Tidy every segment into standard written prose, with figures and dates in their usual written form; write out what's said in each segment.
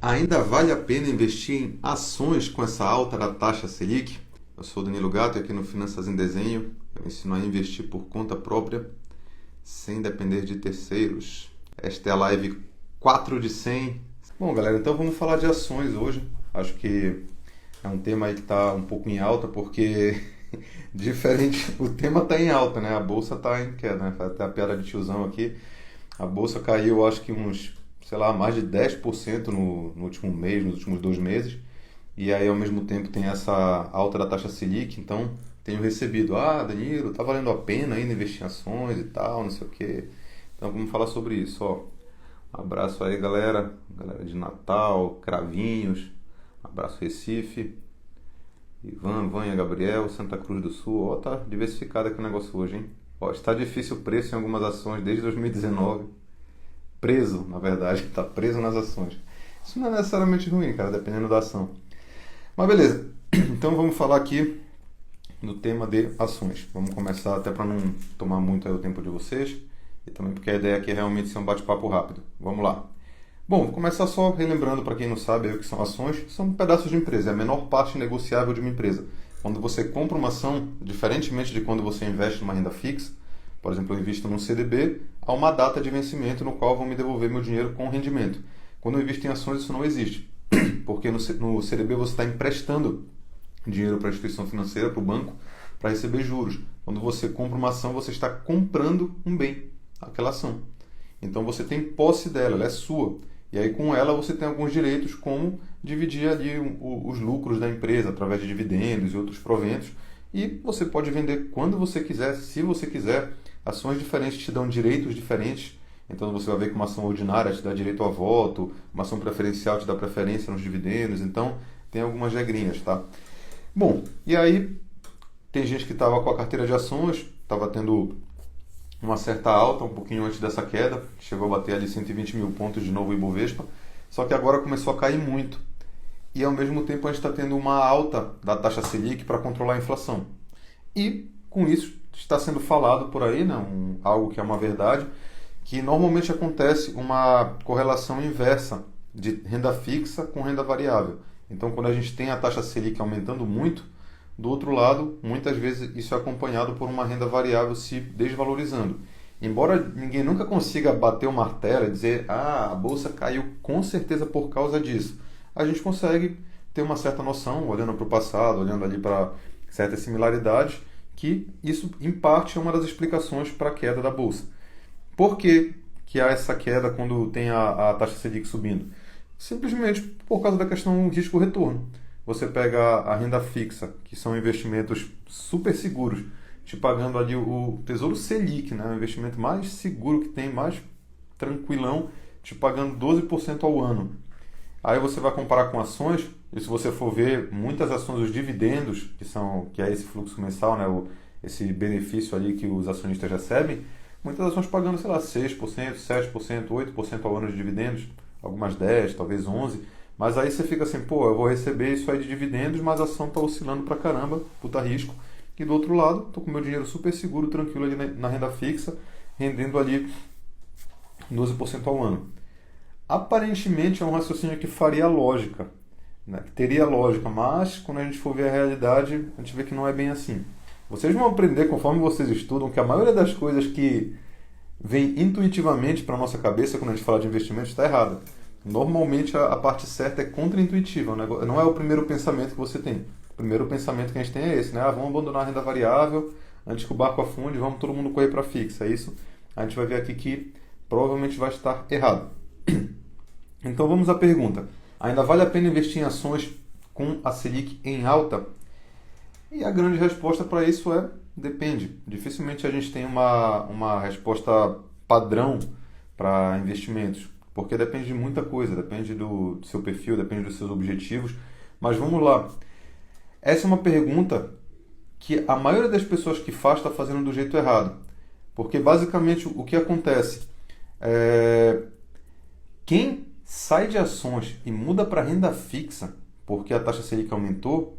Ainda vale a pena investir em ações com essa alta da taxa Selic? Eu sou o Danilo Gato e aqui no Finanças em Desenho eu ensino a investir por conta própria, sem depender de terceiros. Esta é a live 4 de 100. Bom, galera, então vamos falar de ações hoje. Acho que é um tema aí que está um pouco em alta, porque diferente, o tema está em alta, né? A bolsa está em queda, né? Faz até a piada de tiozão aqui. A bolsa caiu, acho que uns, sei lá, mais de 10% no último mês, nos últimos 2 meses. E aí, ao mesmo tempo, tem essa alta da taxa Selic. Então, tenho recebido, Danilo, tá valendo a pena ainda investir em ações e tal, não sei o quê. Então, vamos falar sobre isso, ó. Um abraço aí, galera. Galera de Natal, Cravinhos. Um abraço, Recife. Ivan, Vânia, Gabriel, Santa Cruz do Sul. Ó, tá diversificado aqui o negócio hoje, hein? Ó, está difícil o preço em algumas ações desde 2019. Preso, na verdade, está preso nas ações. Isso não é necessariamente ruim, cara, dependendo da ação. Mas beleza, então vamos falar aqui do tema de ações. Vamos começar até para não tomar muito aí o tempo de vocês e também porque a ideia aqui é realmente ser um bate-papo rápido. Vamos lá. Bom, vou começar só relembrando para quem não sabe aí o que são ações. São pedaços de empresa, é a menor parte negociável de uma empresa. Quando você compra uma ação, diferentemente de quando você investe numa renda fixa, por exemplo, eu invisto num CDB, há uma data de vencimento no qual vão me devolver meu dinheiro com rendimento. Quando eu invisto em ações, isso não existe, porque no CDB você está emprestando dinheiro para a instituição financeira, para o banco, para receber juros. Quando você compra uma ação, você está comprando um bem, aquela ação. Então você tem posse dela, ela é sua. E aí com ela você tem alguns direitos, como dividir ali os lucros da empresa através de dividendos e outros proventos. E você pode vender quando você quiser, se você quiser. Ações diferentes te dão direitos diferentes. Então você vai ver que uma ação ordinária te dá direito a voto, uma ação preferencial te dá preferência nos dividendos. Então tem algumas regrinhas, tá? Bom, e aí tem gente que estava com a carteira de ações, estava tendo uma certa alta, um pouquinho antes dessa queda, chegou a bater ali 120 mil pontos de novo o Ibovespa, só que agora começou a cair muito. E ao mesmo tempo a gente está tendo uma alta da taxa Selic para controlar a inflação. E com isso está sendo falado por aí, né, algo que é uma verdade, que normalmente acontece uma correlação inversa de renda fixa com renda variável. Então quando a gente tem a taxa Selic aumentando muito, do outro lado, muitas vezes isso é acompanhado por uma renda variável se desvalorizando. Embora ninguém nunca consiga bater o martelo e dizer a bolsa caiu com certeza por causa disso, a gente consegue ter uma certa noção, olhando para o passado, olhando ali para certas similaridades, que isso, em parte, é uma das explicações para a queda da bolsa. Por que há essa queda quando tem a taxa Selic subindo? Simplesmente por causa da questão risco-retorno. Você pega a renda fixa, que são investimentos super seguros, te pagando ali o Tesouro Selic, né? O investimento mais seguro que tem, mais tranquilão, te pagando 12% ao ano. Aí você vai comparar com ações, e se você for ver muitas ações, os dividendos, que é esse fluxo mensal, né? Esse benefício ali que os acionistas recebem, muitas ações pagando, sei lá, 6%, 7%, 8% ao ano de dividendos, algumas 10%, talvez 11%. Mas aí você fica assim, eu vou receber isso aí de dividendos, mas a ação está oscilando pra caramba, puta risco. E do outro lado, estou com meu dinheiro super seguro, tranquilo ali na renda fixa, rendendo ali 12% ao ano. Aparentemente é um raciocínio que faria lógica, né? Que teria lógica, mas quando a gente for ver a realidade, a gente vê que não é bem assim. Vocês vão aprender, conforme vocês estudam, que a maioria das coisas que vem intuitivamente para a nossa cabeça quando a gente fala de investimento está errada. Normalmente a parte certa é contra-intuitiva, não é o primeiro pensamento que você tem. O primeiro pensamento que a gente tem é esse, né? Vamos abandonar a renda variável antes que o barco afunde, vamos todo mundo correr para fixa. É isso, a gente vai ver aqui que provavelmente vai estar errado. Então vamos à pergunta. Ainda vale a pena investir em ações com a Selic em alta? E a grande resposta para isso é depende. Dificilmente a gente tem uma resposta padrão para investimentos. Porque depende de muita coisa, depende do seu perfil, depende dos seus objetivos. Mas vamos lá. Essa é uma pergunta que a maioria das pessoas que faz está fazendo do jeito errado. Porque basicamente o que acontece é quem sai de ações e muda para renda fixa porque a taxa Selic aumentou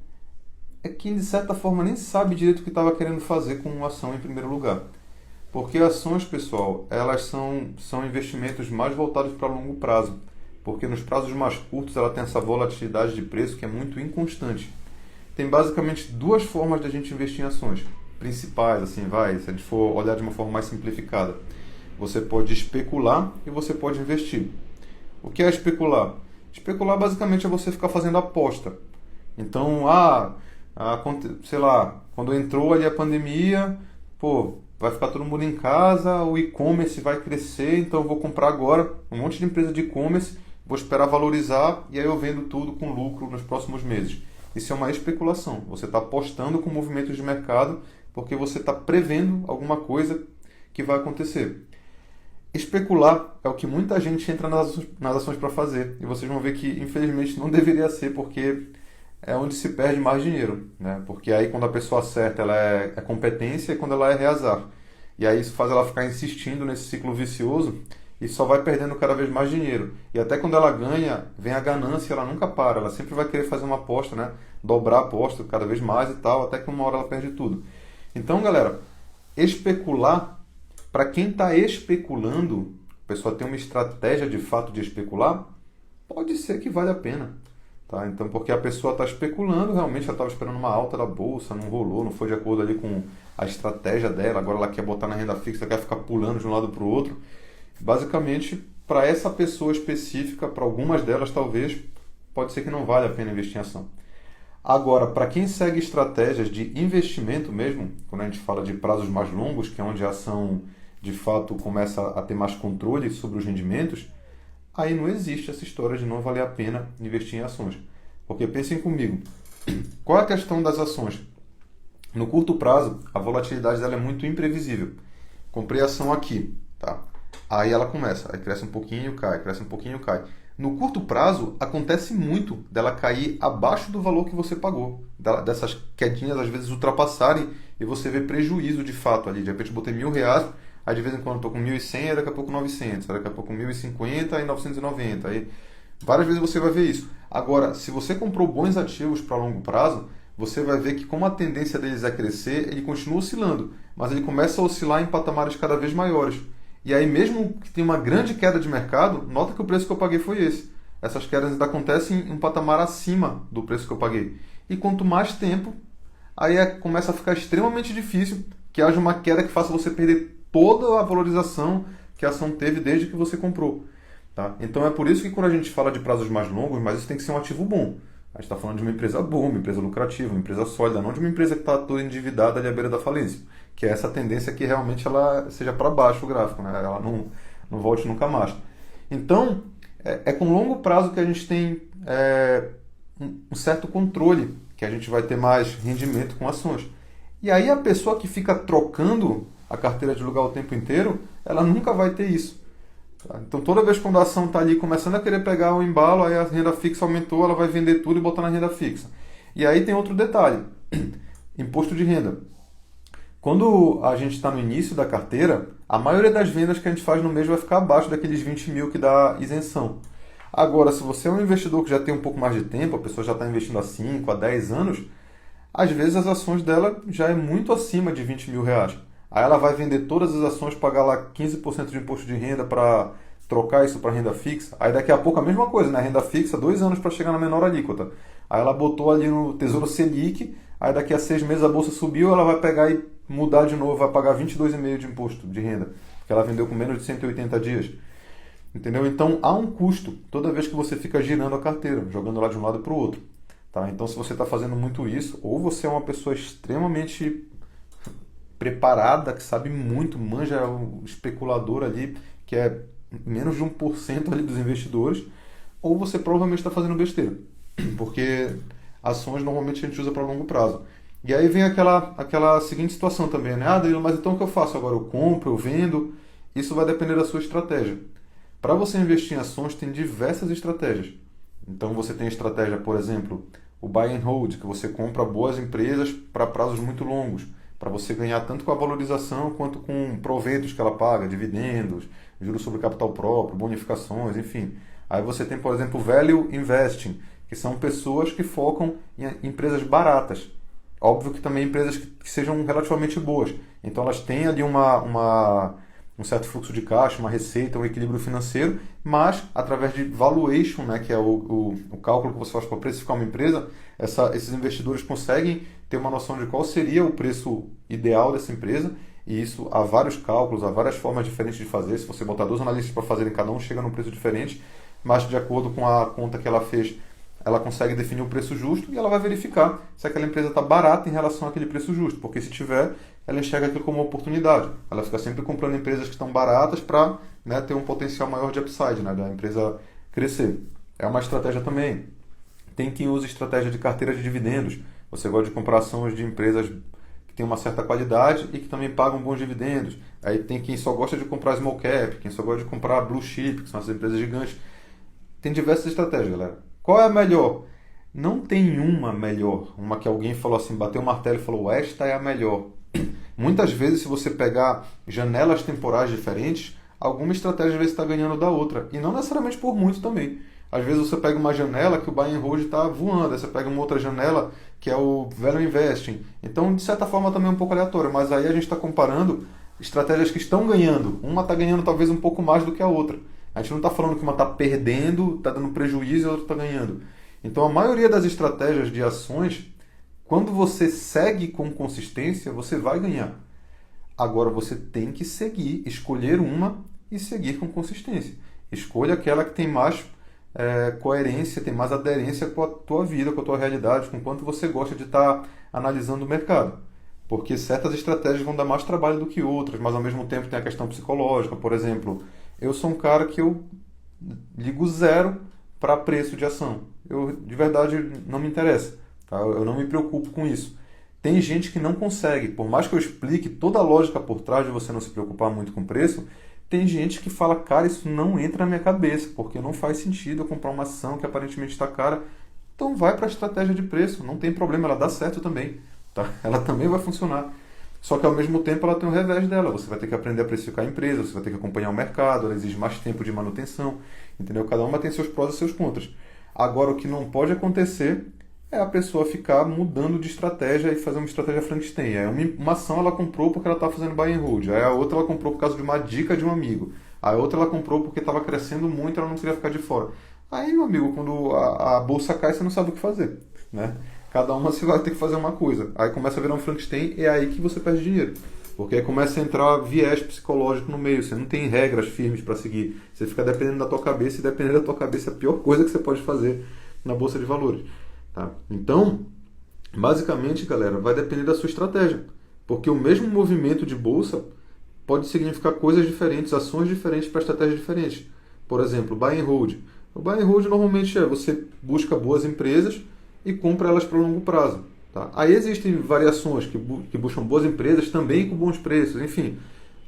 é quem de certa forma nem sabe direito o que estava querendo fazer com uma ação em primeiro lugar. Porque ações, pessoal, elas são investimentos mais voltados para longo prazo. porque nos prazos mais curtos ela tem essa volatilidade de preço que é muito inconstante. Tem basicamente duas formas de a gente investir em ações principais, assim, se a gente for olhar de uma forma mais simplificada. Você pode especular e você pode investir. O que é especular? Especular basicamente é você ficar fazendo aposta. Então, sei lá, quando entrou ali a pandemia, vai ficar todo mundo em casa, o e-commerce vai crescer, então eu vou comprar agora um monte de empresa de e-commerce, vou esperar valorizar e aí eu vendo tudo com lucro nos próximos meses. Isso é uma especulação. Você está apostando com movimentos de mercado porque você está prevendo alguma coisa que vai acontecer. Especular é o que muita gente entra nas ações para fazer. E vocês vão ver que, infelizmente, não deveria ser, porque é onde se perde mais dinheiro, né? Porque aí, quando a pessoa acerta, ela é competência, e quando ela erra, é azar. E aí isso faz ela ficar insistindo nesse ciclo vicioso e só vai perdendo cada vez mais dinheiro. E até quando ela ganha, vem a ganância, ela nunca para. Ela sempre vai querer fazer uma aposta, né? Dobrar a aposta cada vez mais e tal, até que uma hora ela perde tudo. Então, galera, especular, para quem está especulando, a pessoa tem uma estratégia de fato de especular, pode ser que vale a pena. Tá? Então, porque a pessoa está especulando, realmente ela estava esperando uma alta da bolsa, não rolou, não foi de acordo ali com a estratégia dela, agora ela quer botar na renda fixa, quer ficar pulando de um lado para o outro. Basicamente, para essa pessoa específica, para algumas delas talvez, pode ser que não vale a pena investir em ação. Agora, para quem segue estratégias de investimento mesmo, quando a gente fala de prazos mais longos, que é onde a ação de fato começa a ter mais controle sobre os rendimentos, aí não existe essa história de não valer a pena investir em ações. Porque pensem comigo, qual é a questão das ações? No curto prazo, a volatilidade dela é muito imprevisível. Comprei a ação aqui, tá? Aí ela começa, aí cresce um pouquinho, cai, cresce um pouquinho, cai. No curto prazo, acontece muito dela cair abaixo do valor que você pagou. Dessas quedinhas, às vezes, ultrapassarem e você vê prejuízo de fato ali. De repente, botei R$1.000, aí de vez em quando estou com 1.100, aí daqui a pouco 900, aí daqui a pouco 1.050, aí 990. Aí várias vezes você vai ver isso. Agora, se você comprou bons ativos para longo prazo, você vai ver que como a tendência deles é crescer, ele continua oscilando, mas ele começa a oscilar em patamares cada vez maiores. E aí, mesmo que tenha uma grande queda de mercado, nota que o preço que eu paguei foi esse. Essas quedas ainda acontecem em um patamar acima do preço que eu paguei. E quanto mais tempo, aí começa a ficar extremamente difícil que haja uma queda que faça você perder toda a valorização que a ação teve desde que você comprou. Tá? Então é por isso que quando a gente fala de prazos mais longos, mas isso tem que ser um ativo bom. A gente está falando de uma empresa boa, uma empresa lucrativa, uma empresa sólida, não de uma empresa que está toda endividada ali à beira da falência. Que é essa tendência que realmente ela seja para baixo o gráfico, né? Ela não volte nunca mais. Então, é com longo prazo que a gente tem um certo controle, que a gente vai ter mais rendimento com ações. E aí a pessoa que fica trocando a carteira de lugar o tempo inteiro, ela nunca vai ter isso. Tá? Então toda vez quando a ação está ali começando a querer pegar o embalo, aí a renda fixa aumentou, ela vai vender tudo e botar na renda fixa. E aí tem outro detalhe, imposto de renda. Quando a gente está no início da carteira, a maioria das vendas que a gente faz no mês vai ficar abaixo daqueles 20 mil que dá isenção. Agora, se você é um investidor que já tem um pouco mais de tempo, a pessoa já está investindo há 5, há 10 anos, às vezes as ações dela já é muito acima de 20 mil reais. Aí ela vai vender todas as ações, pagar lá 15% de imposto de renda para trocar isso para renda fixa. Aí daqui a pouco a mesma coisa, né? Renda fixa, 2 anos para chegar na menor alíquota. Aí ela botou ali no Tesouro Selic, aí daqui a 6 meses a bolsa subiu, ela vai pegar e mudar de novo, vai pagar 22,5% de imposto de renda, porque ela vendeu com menos de 180 dias. Entendeu? Então há um custo toda vez que você fica girando a carteira, jogando lá de um lado para o outro. Tá? Então se você está fazendo muito isso, ou você é uma pessoa extremamente preparada, que sabe muito, manja o especulador ali, que é menos de 1% ali dos investidores, ou você provavelmente está fazendo besteira, porque ações normalmente a gente usa para longo prazo. E aí vem aquela seguinte situação também, né? Danilo, mas então o que eu faço agora? Eu compro, eu vendo? Isso vai depender da sua estratégia. Para você investir em ações, tem diversas estratégias. Então você tem a estratégia, por exemplo, o buy and hold, que você compra boas empresas para prazos muito longos, para você ganhar tanto com a valorização quanto com proventos que ela paga, dividendos, juros sobre capital próprio, bonificações, enfim. Aí você tem, por exemplo, o value investing, que são pessoas que focam em empresas baratas. Óbvio que também empresas que sejam relativamente boas. Então elas têm ali uma um certo fluxo de caixa, uma receita, um equilíbrio financeiro, mas através de valuation, né, que é o cálculo que você faz para precificar uma empresa, esses investidores conseguem ter uma noção de qual seria o preço ideal dessa empresa, e isso há vários cálculos, há várias formas diferentes de fazer. Se você botar dois analistas para fazerem, cada um chega num preço diferente, mas de acordo com a conta que ela fez, ela consegue definir o preço justo e ela vai verificar se aquela empresa está barata em relação àquele preço justo, porque se tiver, ela enxerga aquilo como uma oportunidade. Ela fica sempre comprando empresas que estão baratas para, né, ter um potencial maior de upside, né, da empresa crescer. É uma estratégia também. Tem quem usa estratégia de carteira de dividendos. Você gosta de comprar ações de empresas que têm uma certa qualidade e que também pagam bons dividendos. Aí tem quem só gosta de comprar small cap, quem só gosta de comprar blue chip, que são as empresas gigantes. Tem diversas estratégias, galera. Qual é a melhor? Não tem uma melhor. Uma que alguém falou assim, bateu o martelo e falou, esta é a melhor. Muitas vezes, se você pegar janelas temporais diferentes, alguma estratégia às vezes está ganhando da outra. E não necessariamente por muito também. Às vezes você pega uma janela que o buy and hold está voando, aí você pega uma outra janela que é o value investing. Então, de certa forma, também é um pouco aleatório. Mas aí a gente está comparando estratégias que estão ganhando. Uma está ganhando talvez um pouco mais do que a outra. A gente não está falando que uma está perdendo, está dando prejuízo e a outra está ganhando. Então, a maioria das estratégias de ações, quando você segue com consistência, você vai ganhar. Agora, você tem que seguir, escolher uma e seguir com consistência. Escolha aquela que tem mais coerência, tem mais aderência com a tua vida, com a tua realidade, com quanto você gosta de estar analisando o mercado. Porque certas estratégias vão dar mais trabalho do que outras, mas ao mesmo tempo tem a questão psicológica. Por exemplo, eu sou um cara que eu ligo zero para preço de ação. Eu, de verdade, não me interessa. Tá? Eu não me preocupo com isso. Tem gente que não consegue. Por mais que eu explique toda a lógica por trás de você não se preocupar muito com preço, tem gente que fala, cara, isso não entra na minha cabeça, porque não faz sentido eu comprar uma ação que aparentemente está cara. Então vai para a estratégia de preço. Não tem problema, ela dá certo também. Tá? Ela também vai funcionar. Só que ao mesmo tempo ela tem o revés dela. Você vai ter que aprender a precificar a empresa, você vai ter que acompanhar o mercado, ela exige mais tempo de manutenção. Entendeu? Cada uma tem seus prós e seus contras. Agora, o que não pode acontecer é a pessoa ficar mudando de estratégia e fazer uma estratégia Frankenstein. Aí uma ação ela comprou porque ela está fazendo buy and hold. Aí a outra ela comprou por causa de uma dica de um amigo. A outra ela comprou porque estava crescendo muito e ela não queria ficar de fora. Aí, meu amigo, quando a bolsa cai, você não sabe o que fazer. Né? Cada uma você vai ter que fazer uma coisa. Aí começa a virar um Frankenstein e é aí que você perde dinheiro. Porque aí começa a entrar viés psicológico no meio. Você não tem regras firmes para seguir. Você fica dependendo da tua cabeça e dependendo da tua cabeça é a pior coisa que você pode fazer na bolsa de valores. Tá? Então, basicamente, galera, vai depender da sua estratégia. Porque o mesmo movimento de bolsa pode significar coisas diferentes, ações diferentes para estratégias diferentes. Por exemplo, buy and hold. O buy and hold normalmente é você busca boas empresas e compra elas para longo prazo. Tá? Aí existem variações que buscam boas empresas também com bons preços, enfim.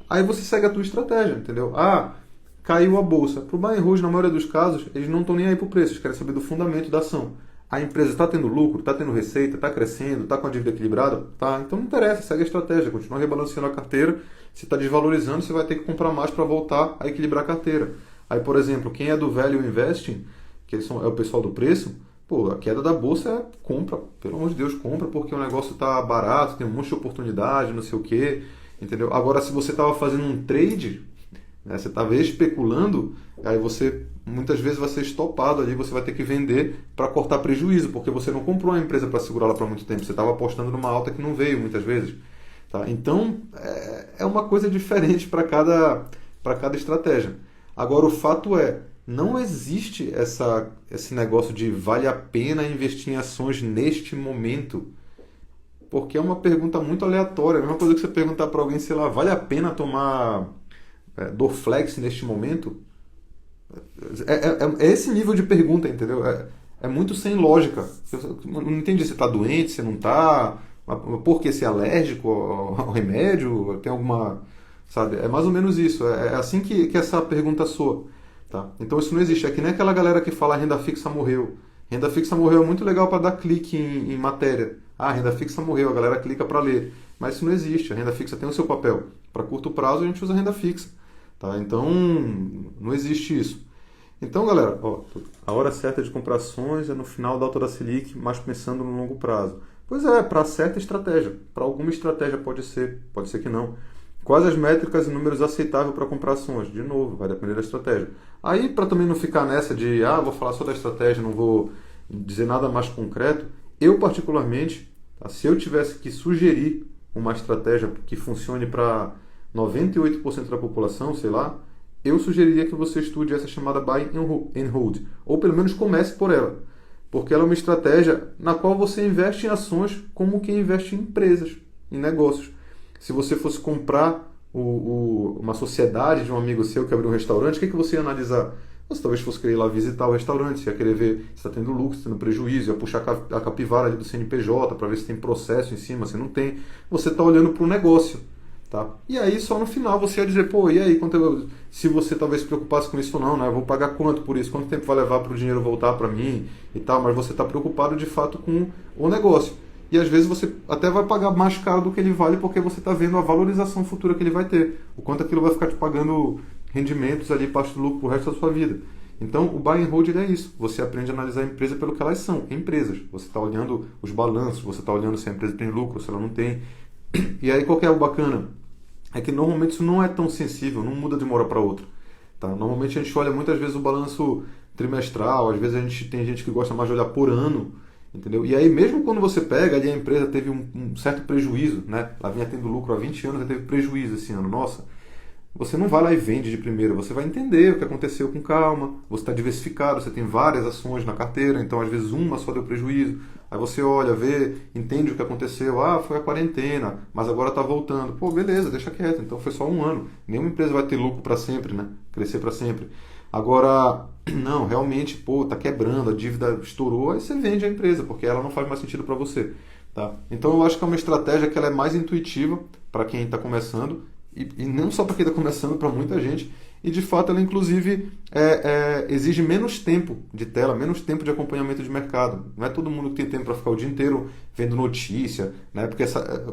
Aí você segue a tua estratégia, entendeu? Ah, caiu a bolsa. Para o buy and hold, na maioria dos casos, eles não estão nem aí para o preço, eles querem saber do fundamento da ação. A empresa está tendo lucro, está tendo receita, está crescendo, está com a dívida equilibrada? Tá. Então não interessa, segue a estratégia, continua rebalanceando a carteira. Se está desvalorizando, você vai ter que comprar mais para voltar a equilibrar a carteira. Aí, por exemplo, quem é do value investing, que é o pessoal do preço, pô, a queda da bolsa é compra, pelo amor de Deus, compra porque o negócio está barato, tem um monte de oportunidade, não sei o quê, entendeu? Agora, se você estava fazendo um trade, né, você estava especulando, aí você muitas vezes vai ser estopado ali, você vai ter que vender para cortar prejuízo, porque você não comprou a empresa para segurá-la por muito tempo, você estava apostando numa alta que não veio muitas vezes. Tá? Então, é uma coisa diferente para cada estratégia. Agora, o fato é, não existe esse negócio de vale a pena investir em ações neste momento, porque é uma pergunta muito aleatória. A mesma coisa que você perguntar para alguém, sei lá, vale a pena tomar Dorflex neste momento? É esse nível de pergunta, entendeu? É muito sem lógica. Eu não entendi se está doente, se não está, por que, se é alérgico ao remédio, tem alguma... Sabe? É mais ou menos isso. É assim que essa pergunta soa. Tá? Então isso não existe. É que nem aquela galera que fala renda fixa morreu. Renda fixa morreu é muito legal para dar clique em matéria. Ah, renda fixa morreu, a galera clica para ler. Mas isso não existe. A renda fixa tem o seu papel. Para curto prazo a gente usa renda fixa. Tá? Então não existe isso. Então, galera, ó, a hora certa de comprar ações é no final da alta da Selic, mas pensando no longo prazo. Pois é, para certa estratégia. Para alguma estratégia pode ser que não. Quais as métricas e números aceitáveis para comprar ações? De novo, vai depender da estratégia. Aí, para também não ficar nessa de, vou falar só da estratégia, não vou dizer nada mais concreto, eu particularmente, tá, se eu tivesse que sugerir uma estratégia que funcione para 98% da população, sei lá, eu sugeriria que você estude essa chamada Buy and Hold, ou pelo menos comece por ela, porque ela é uma estratégia na qual você investe em ações como quem investe em empresas, em negócios. Se você fosse comprar uma sociedade de um amigo seu que abriu um restaurante, o que você ia analisar? Você talvez fosse querer ir lá visitar o restaurante, você ia querer ver se está tendo lucro, se está tendo prejuízo, ia puxar a capivara ali do CNPJ para ver se tem processo em cima, se não tem. Você está olhando para o negócio. Tá? E aí só no final você ia dizer, e aí, se você talvez se preocupasse com isso ou não, né? Eu vou pagar quanto por isso? Quanto tempo vai levar para o dinheiro voltar para mim e tal? Mas você está preocupado de fato com o negócio. E às vezes você até vai pagar mais caro do que ele vale porque você está vendo a valorização futura que ele vai ter. O quanto aquilo vai ficar te pagando rendimentos ali, parte do lucro pro resto da sua vida. Então o Buy and Hold é isso. Você aprende a analisar a empresa pelo que elas são, empresas. Você está olhando os balanços, você está olhando se a empresa tem lucro, se ela não tem. E aí qual que é o bacana? É que normalmente isso não é tão sensível, não muda de uma hora para outra. Tá? Normalmente a gente olha muitas vezes o balanço trimestral, às vezes tem gente que gosta mais de olhar por ano. Entendeu? E aí mesmo quando você pega, ali a empresa teve um certo prejuízo, né? Ela vinha tendo lucro há 20 anos e teve prejuízo esse ano. Nossa, você não vai lá e vende de primeira, você vai entender o que aconteceu com calma, você está diversificado, você tem várias ações na carteira, então às vezes uma só deu prejuízo. Aí você olha, vê, entende o que aconteceu, foi a quarentena, mas agora está voltando. Beleza, deixa quieto, então foi só um ano. Nenhuma empresa vai ter lucro para sempre, né? Crescer para sempre. Agora, não, realmente, tá quebrando, a dívida estourou, aí você vende a empresa, porque ela não faz mais sentido para você. Tá? Então eu acho que é uma estratégia que ela é mais intuitiva para quem está começando, e não só para quem está começando, para muita gente, e de fato ela inclusive exige menos tempo de tela, menos tempo de acompanhamento de mercado. Não é todo mundo que tem tempo para ficar o dia inteiro vendo notícia, né? Porque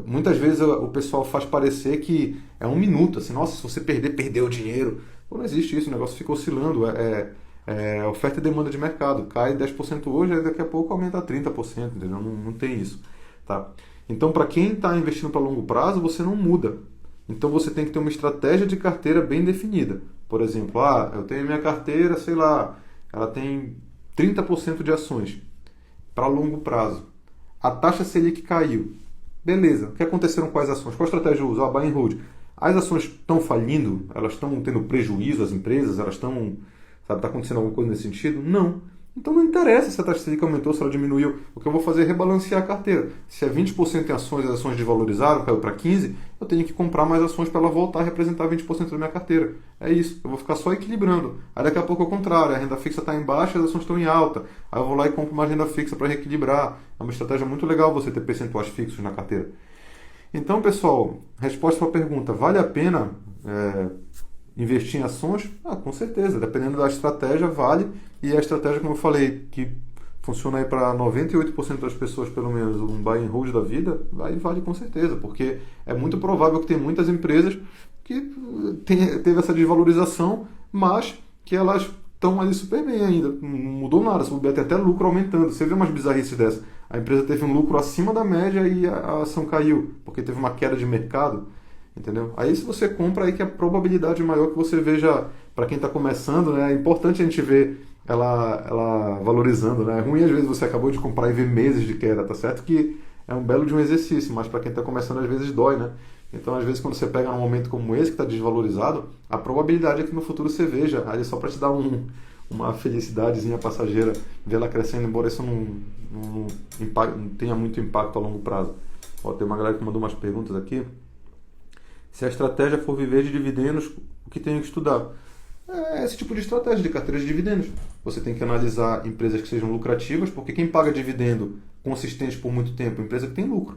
muitas vezes o pessoal faz parecer que é um minuto, assim, nossa, se você perder, perdeu o dinheiro. Não existe isso, o negócio fica oscilando, oferta e demanda de mercado, cai 10% hoje, aí daqui a pouco aumenta 30%, entendeu? Não tem isso. Tá? Então, para quem está investindo para longo prazo, você não muda. Então, você tem que ter uma estratégia de carteira bem definida. Por exemplo, eu tenho a minha carteira, sei lá, ela tem 30% de ações para longo prazo. A taxa Selic caiu. Beleza, o que aconteceram com as ações? Qual estratégia eu uso? Buy and Hold. As ações estão falindo? Elas estão tendo prejuízo, as empresas? Elas estão... Está acontecendo alguma coisa nesse sentido? Não. Então não interessa se a taxa Selic aumentou, se ela diminuiu. O que eu vou fazer é rebalancear a carteira. Se é 20% em ações e as ações desvalorizaram, caiu para 15%, eu tenho que comprar mais ações para ela voltar a representar 20% da minha carteira. É isso. Eu vou ficar só equilibrando. Aí daqui a pouco é o contrário. A renda fixa está em baixa e as ações estão em alta. Aí eu vou lá e compro mais renda fixa para reequilibrar. É uma estratégia muito legal você ter percentuais fixos na carteira. Então, pessoal, resposta para a pergunta, vale a pena investir em ações? Com certeza, dependendo da estratégia, vale. E a estratégia, como eu falei, que funciona aí para 98% das pessoas, pelo menos, um buy and hold da vida, vale com certeza, porque é muito provável que tem muitas empresas que teve essa desvalorização, mas que elas estão ali super bem ainda, não mudou nada, se bobear, tem até lucro aumentando. Você vê umas bizarrices dessa. A empresa teve um lucro acima da média e a ação caiu, porque teve uma queda de mercado, entendeu? Aí se você compra, aí que a probabilidade maior que você veja, para quem está começando, né, é importante a gente ver ela valorizando, né? É ruim às vezes você acabou de comprar e ver meses de queda, tá certo que é um belo de um exercício, mas para quem está começando às vezes dói, né? Então às vezes quando você pega num momento como esse que está desvalorizado, a probabilidade é que no futuro você veja, ali só para te dar uma felicidadezinha passageira, ver ela crescendo, embora isso não tenha muito impacto a longo prazo. Tem uma galera que mandou umas perguntas aqui. Se a estratégia for viver de dividendos, o que tenho que estudar? Esse tipo de estratégia de carteira de dividendos. Você tem que analisar empresas que sejam lucrativas, porque quem paga dividendo consistente por muito tempo é a empresa que tem lucro.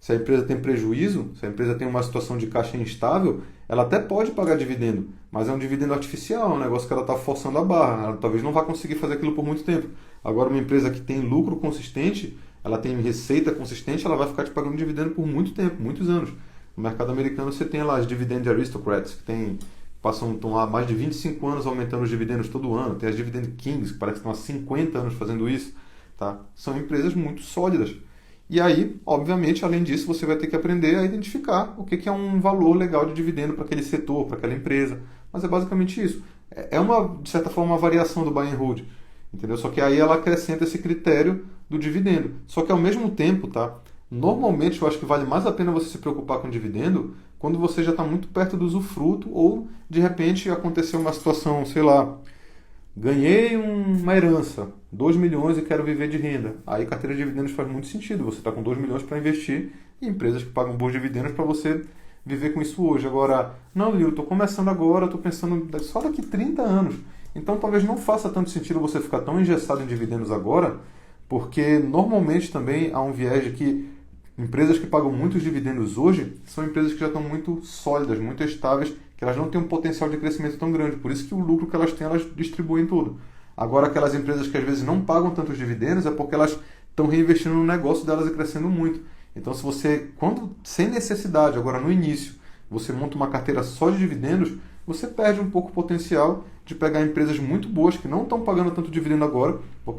Se a empresa tem prejuízo, se a empresa tem uma situação de caixa instável, ela até pode pagar dividendo, mas é um dividendo artificial, é um negócio que ela está forçando a barra, ela talvez não vá conseguir fazer aquilo por muito tempo. Agora, uma empresa que tem lucro consistente, ela tem receita consistente, ela vai ficar te pagando dividendo por muito tempo, muitos anos. No mercado americano você tem lá as Dividend Aristocrats, que estão há mais de 25 anos aumentando os dividendos todo ano, tem as Dividend Kings, que parece que estão há 50 anos fazendo isso. Tá? São empresas muito sólidas. E aí, obviamente, além disso, você vai ter que aprender a identificar o que é um valor legal de dividendo para aquele setor, para aquela empresa. Mas é basicamente isso. É uma, de certa forma, uma variação do buy and hold, entendeu? Só que aí ela acrescenta esse critério do dividendo. Só que ao mesmo tempo, tá? Normalmente eu acho que vale mais a pena você se preocupar com dividendo quando você já está muito perto do usufruto ou de repente aconteceu uma situação, sei lá, ganhei uma herança, 2 milhões e quero viver de renda. Aí carteira de dividendos faz muito sentido. Você está com 2 milhões para investir em empresas que pagam bons dividendos para você viver com isso hoje. Agora, não, Lilo, estou começando agora, estou pensando só daqui 30 anos. Então talvez não faça tanto sentido você ficar tão engessado em dividendos agora, porque normalmente também há um viés de que empresas que pagam muitos dividendos hoje são empresas que já estão muito sólidas, muito estáveis, que elas não têm um potencial de crescimento tão grande. Por isso que o lucro que elas têm, elas distribuem tudo. Agora, aquelas empresas que às vezes não pagam tantos dividendos é porque elas estão reinvestindo no negócio delas e crescendo muito. Então, se você, quando sem necessidade, agora no início, você monta uma carteira só de dividendos, você perde um pouco o potencial de pegar empresas muito boas que não estão pagando tanto dividendo agora,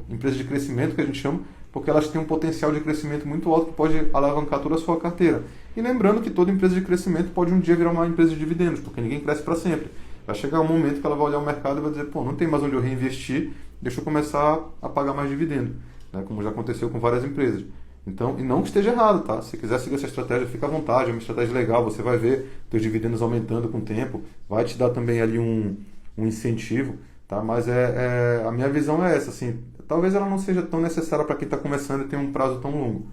empresas de crescimento que a gente chama, porque elas têm um potencial de crescimento muito alto que pode alavancar toda a sua carteira. E lembrando que toda empresa de crescimento pode um dia virar uma empresa de dividendos, porque ninguém cresce para sempre. Vai chegar um momento que ela vai olhar o mercado e vai dizer, pô, não tem mais onde eu reinvestir, deixa eu começar a pagar mais dividendo, né? Como já aconteceu com várias empresas. Então, e não que esteja errado, tá? Se quiser seguir essa estratégia, fica à vontade, é uma estratégia legal, você vai ver seus dividendos aumentando com o tempo, vai te dar também ali um incentivo, tá? Mas a minha visão é essa, assim, talvez ela não seja tão necessária para quem está começando e tem um prazo tão longo.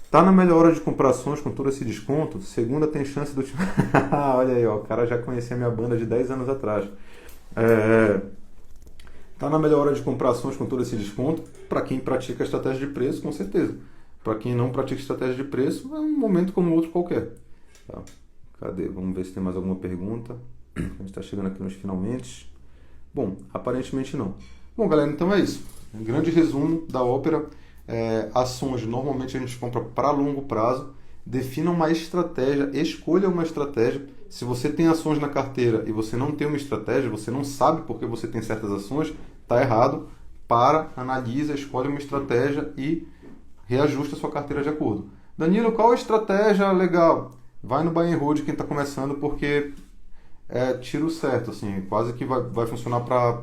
Tá na melhor hora de comprar ações com todo esse desconto? Segunda tem chance do... Olha aí, ó, o cara já conhecia a minha banda de 10 anos atrás. Tá na melhor hora de comprar ações com todo esse desconto? Para quem pratica a estratégia de preço, com certeza. Para quem não pratica estratégia de preço, é um momento como outro qualquer. Tá? Cadê? Vamos ver se tem mais alguma pergunta. A gente está chegando aqui nos finalmente. Bom, aparentemente não. Bom, galera, então é isso. Um grande resumo da ópera. Ações, normalmente a gente compra para longo prazo. Defina uma estratégia, escolha uma estratégia. Se você tem ações na carteira e você não tem uma estratégia, você não sabe por que você tem certas ações, está errado. Analisa, escolhe uma estratégia e reajusta a sua carteira de acordo. Danilo, qual a estratégia legal? Vai no buy and hold quem está começando, porque é tiro certo, assim, quase que vai funcionar para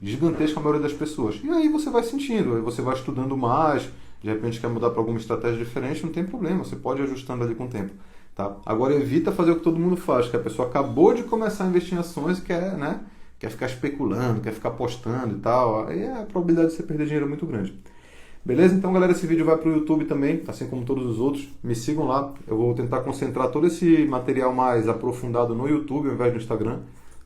gigantesca maioria das pessoas. E aí você vai sentindo, aí você vai estudando mais, de repente quer mudar para alguma estratégia diferente, não tem problema, você pode ir ajustando ali com o tempo. Tá? Agora evita fazer o que todo mundo faz, que a pessoa acabou de começar a investir em ações e quer ficar especulando, quer ficar apostando e tal. Aí a probabilidade de você perder dinheiro é muito grande. Beleza? Então, galera, esse vídeo vai para o YouTube também, assim como todos os outros. Me sigam lá. Eu vou tentar concentrar todo esse material mais aprofundado no YouTube ao invés do Instagram.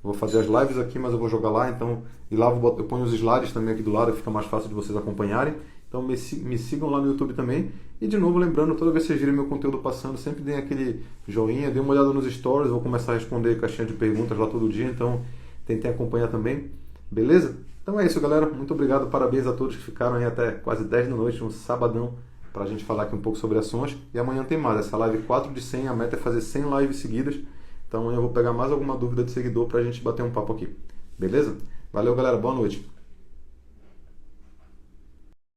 Eu vou fazer as lives aqui, mas eu vou jogar lá. Então, e lá eu ponho os slides também aqui do lado, fica mais fácil de vocês acompanharem. Então, me sigam lá no YouTube também. E, de novo, lembrando, toda vez que vocês virem meu conteúdo passando, sempre deem aquele joinha, dêem uma olhada nos stories. Vou começar a responder caixinha de perguntas lá todo dia. Então, tentem acompanhar também. Beleza? Então é isso, galera. Muito obrigado, parabéns a todos que ficaram aí até quase 10 da noite, um sabadão, para a gente falar aqui um pouco sobre ações. E amanhã tem mais, essa live 4 de 100, a meta é fazer 100 lives seguidas. Então amanhã eu vou pegar mais alguma dúvida de seguidor para a gente bater um papo aqui. Beleza? Valeu, galera. Boa noite.